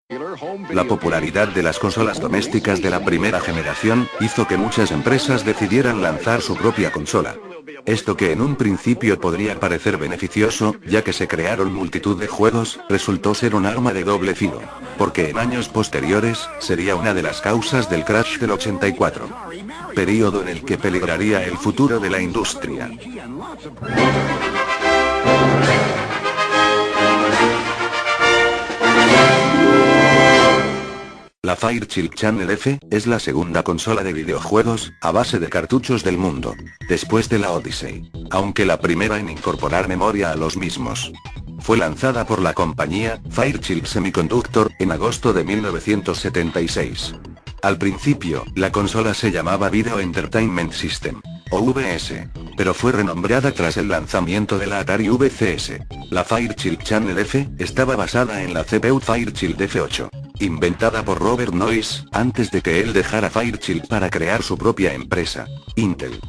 La popularidad de las consolas domésticas de la primera generación hizo que muchas empresas decidieran lanzar su propia consola. Esto, que en un principio podría parecer beneficioso, ya que se crearon multitud de juegos, resultó ser un arma de doble filo, porque en años posteriores, sería una de las causas del crash del 84. Período en el que peligraría el futuro de la industria. La Fairchild Channel F es la segunda consola de videojuegos a base de cartuchos del mundo, después de la Odyssey, aunque la primera en incorporar memoria a los mismos. Fue lanzada por la compañía Fairchild Semiconductor en agosto de 1976. Al principio, la consola se llamaba Video Entertainment System, o VS, pero fue renombrada tras el lanzamiento de la Atari VCS. La Fairchild Channel F estaba basada en la CPU Fairchild F8, inventada por Robert Noyce, antes de que él dejara Fairchild para crear su propia empresa, Intel.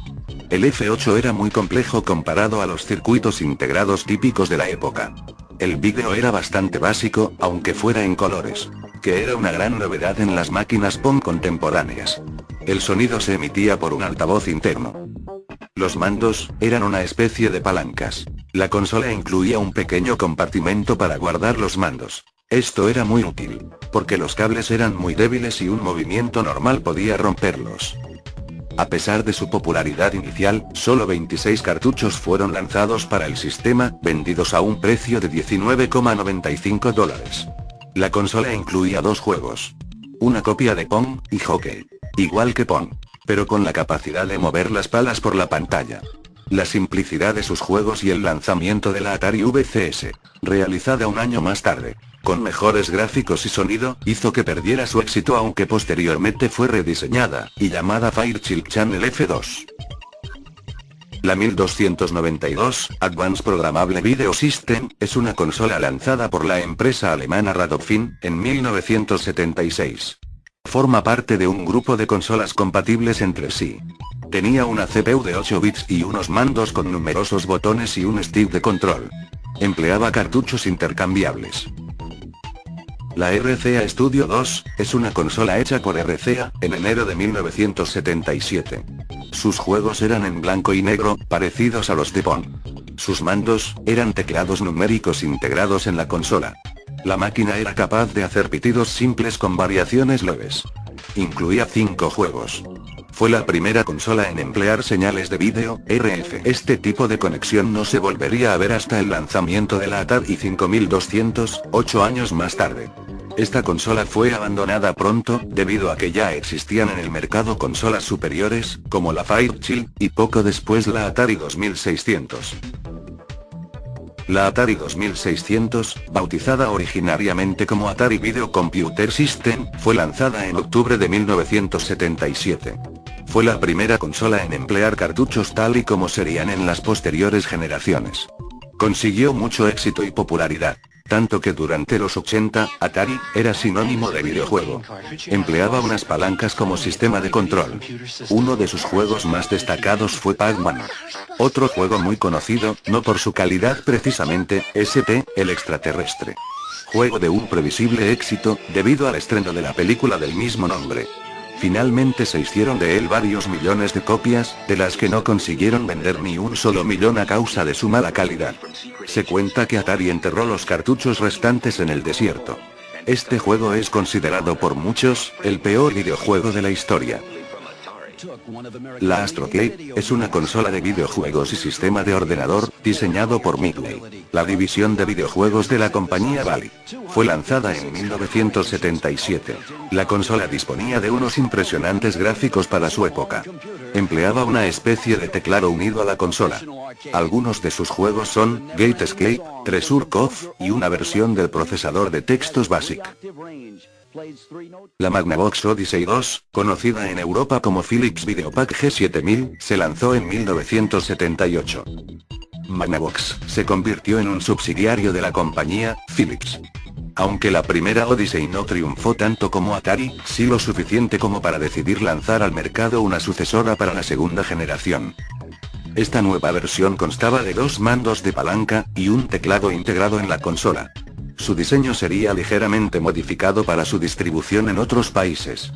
El F8 era muy complejo comparado a los circuitos integrados típicos de la época. El vídeo era bastante básico, aunque fuera en colores, que era una gran novedad en las máquinas POM contemporáneas. El sonido se emitía por un altavoz interno. Los mandos eran una especie de palancas. La consola incluía un pequeño compartimento para guardar los mandos. Esto era muy útil, porque los cables eran muy débiles y un movimiento normal podía romperlos. A pesar de su popularidad inicial, solo 26 cartuchos fueron lanzados para el sistema, vendidos a un precio de $19,95. La consola incluía dos juegos. Una copia de Pong y Hockey, igual que Pong, pero con la capacidad de mover las palas por la pantalla. La simplicidad de sus juegos y el lanzamiento de la Atari VCS, realizada un año más tarde, con mejores gráficos y sonido, hizo que perdiera su éxito, aunque posteriormente fue rediseñada, y llamada Fairchild Channel F2. La 1292, Advanced Programmable Video System, es una consola lanzada por la empresa alemana Radofin, en 1976. Forma parte de un grupo de consolas compatibles entre sí. Tenía una CPU de 8 bits y unos mandos con numerosos botones y un stick de control. Empleaba cartuchos intercambiables. La RCA Studio 2, es una consola hecha por RCA, en enero de 1977. Sus juegos eran en blanco y negro, parecidos a los de Pong. Sus mandos, eran teclados numéricos integrados en la consola. La máquina era capaz de hacer pitidos simples con variaciones leves. Incluía 5 juegos. Fue la primera consola en emplear señales de vídeo, RF. Este tipo de conexión no se volvería a ver hasta el lanzamiento de la Atari 5200, 8 años más tarde. Esta consola fue abandonada pronto, debido a que ya existían en el mercado consolas superiores, como la Fairchild, y poco después la Atari 2600. La Atari 2600, bautizada originariamente como Atari Video Computer System, fue lanzada en octubre de 1977. Fue la primera consola en emplear cartuchos tal y como serían en las posteriores generaciones. Consiguió mucho éxito y popularidad, tanto que durante los 80, Atari era sinónimo de videojuego. Empleaba unas palancas como sistema de control. Uno de sus juegos más destacados fue Pac-Man. Otro juego muy conocido, no por su calidad precisamente, SP, el extraterrestre. Juego de un previsible éxito, debido al estreno de la película del mismo nombre. Finalmente se hicieron de él varios millones de copias, de las que no consiguieron vender ni un solo millón a causa de su mala calidad. Se cuenta que Atari enterró los cartuchos restantes en el desierto. Este juego es considerado por muchos, el peor videojuego de la historia. La Astrocade, es una consola de videojuegos y sistema de ordenador, diseñado por Midway, la división de videojuegos de la compañía Bally. Fue lanzada en 1977. La consola disponía de unos impresionantes gráficos para su época. Empleaba una especie de teclado unido a la consola. Algunos de sus juegos son Gate Escape, Treasure Cove, y una versión del procesador de textos BASIC. La Magnavox Odyssey 2, conocida en Europa como Philips Videopack G7000, se lanzó en 1978. Magnavox se convirtió en un subsidiario de la compañía Philips. Aunque la primera Odyssey no triunfó tanto como Atari, sí lo suficiente como para decidir lanzar al mercado una sucesora para la segunda generación. Esta nueva versión constaba de 2 mandos de palanca, y un teclado integrado en la consola. Su diseño sería ligeramente modificado para su distribución en otros países.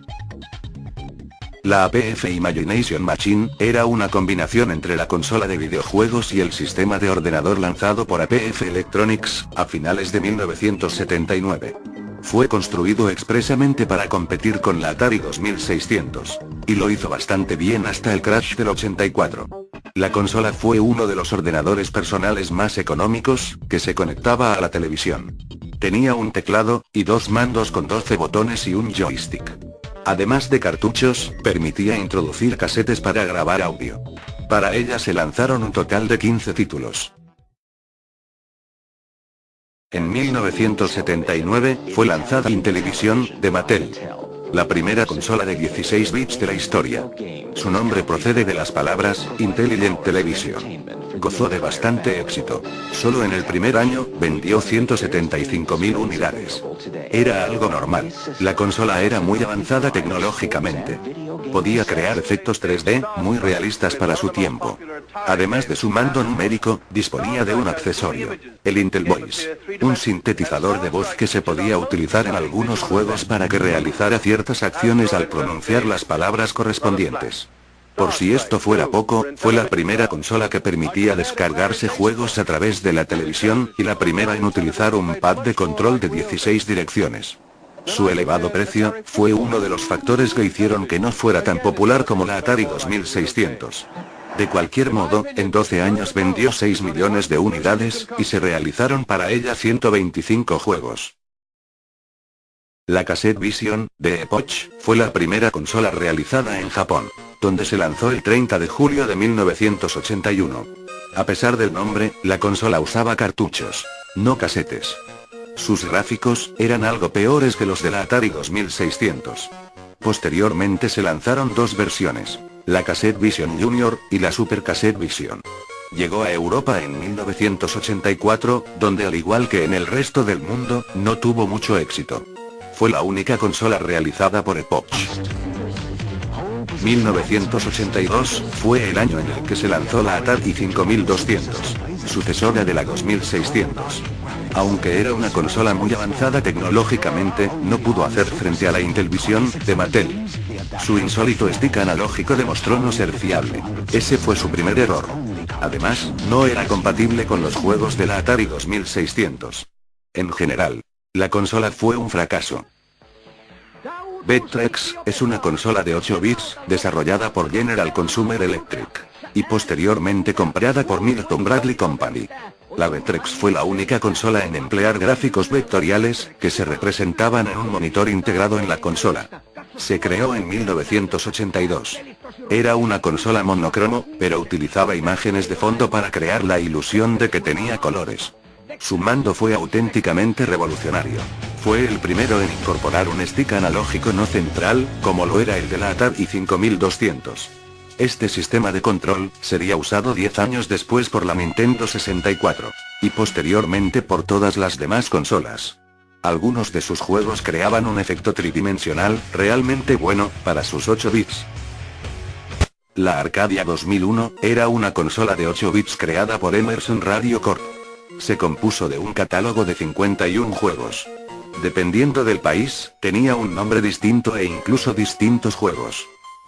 La APF Imagination Machine era una combinación entre la consola de videojuegos y el sistema de ordenador lanzado por APF Electronics a finales de 1979. Fue construido expresamente para competir con la Atari 2600. Y lo hizo bastante bien hasta el crash del 84. La consola fue uno de los ordenadores personales más económicos, que se conectaba a la televisión. Tenía un teclado, y dos mandos con 12 botones y un joystick. Además de cartuchos, permitía introducir casetes para grabar audio. Para ella se lanzaron un total de 15 títulos. En 1979, fue lanzada Intellivision, de Mattel. La primera consola de 16 bits de la historia. Su nombre procede de las palabras, Intelligent Television. Gozó de bastante éxito. Solo en el primer año, vendió 175.000 unidades. Era algo normal. La consola era muy avanzada tecnológicamente. Podía crear efectos 3D, muy realistas para su tiempo. Además de su mando numérico, disponía de un accesorio, el Intel Voice, un sintetizador de voz que se podía utilizar en algunos juegos para que realizara ciertas acciones al pronunciar las palabras correspondientes. Por si esto fuera poco, fue la primera consola que permitía descargarse juegos a través de la televisión, y la primera en utilizar un pad de control de 16 direcciones. Su elevado precio, fue uno de los factores que hicieron que no fuera tan popular como la Atari 2600. De cualquier modo, en 12 años vendió 6 millones de unidades, y se realizaron para ella 125 juegos. La Cassette Vision, de Epoch, fue la primera consola realizada en Japón, donde se lanzó el 30 de julio de 1981. A pesar del nombre, la consola usaba cartuchos, no casetes. Sus gráficos, eran algo peores que los de la Atari 2600. Posteriormente se lanzaron dos versiones, la Cassette Vision Junior, y la Super Cassette Vision. Llegó a Europa en 1984, donde al igual que en el resto del mundo, no tuvo mucho éxito. Fue la única consola realizada por Epoch. 1982, fue el año en el que se lanzó la Atari 5200, sucesora de la 2600. Aunque era una consola muy avanzada tecnológicamente, no pudo hacer frente a la Intellivision, de Mattel. Su insólito stick analógico demostró no ser fiable. Ese fue su primer error. Además, no era compatible con los juegos de la Atari 2600. En general, la consola fue un fracaso. Vectrex, es una consola de 8 bits, desarrollada por General Consumer Electric. Y posteriormente comprada por Milton Bradley Company. La Vectrex fue la única consola en emplear gráficos vectoriales, que se representaban en un monitor integrado en la consola. Se creó en 1982. Era una consola monocromo, pero utilizaba imágenes de fondo para crear la ilusión de que tenía colores. Su mando fue auténticamente revolucionario. Fue el primero en incorporar un stick analógico no central, como lo era el de la Atari 5200. Este sistema de control, sería usado 10 años después por la Nintendo 64. Y posteriormente por todas las demás consolas. Algunos de sus juegos creaban un efecto tridimensional, realmente bueno, para sus 8 bits. La Arcadia 2001, era una consola de 8 bits creada por Emerson Radio Corp. Se compuso de un catálogo de 51 juegos. Dependiendo del país, tenía un nombre distinto e incluso distintos juegos.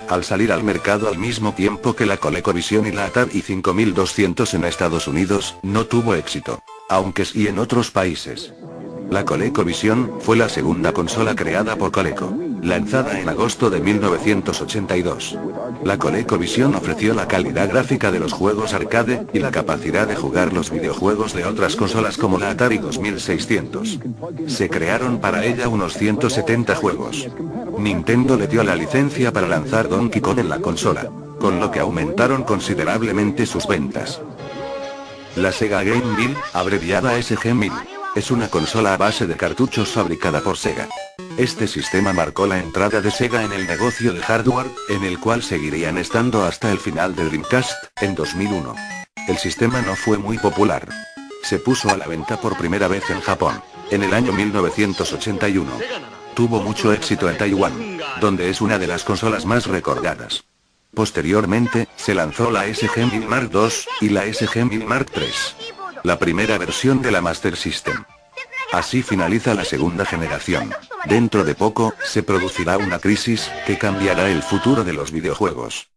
Al salir al mercado al mismo tiempo que la ColecoVision y la Atari 5200 en Estados Unidos, no tuvo éxito. Aunque sí en otros países. La ColecoVision, fue la segunda consola creada por Coleco, lanzada en agosto de 1982. La ColecoVision ofreció la calidad gráfica de los juegos arcade, y la capacidad de jugar los videojuegos de otras consolas como la Atari 2600. Se crearon para ella unos 170 juegos. Nintendo le dio la licencia para lanzar Donkey Kong en la consola, con lo que aumentaron considerablemente sus ventas. La Sega Game Mille, abreviada SG-1000. Es una consola a base de cartuchos fabricada por Sega. Este sistema marcó la entrada de Sega en el negocio de hardware, en el cual seguirían estando hasta el final de Dreamcast, en 2001. El sistema no fue muy popular. Se puso a la venta por primera vez en Japón, en el año 1981. Tuvo mucho éxito en Taiwán, donde es una de las consolas más recordadas. Posteriormente, se lanzó la SG-1000 Mark II, y la SG-1000 Mark III. La primera versión de la Master System. Así finaliza la segunda generación. Dentro de poco, se producirá una crisis, que cambiará el futuro de los videojuegos.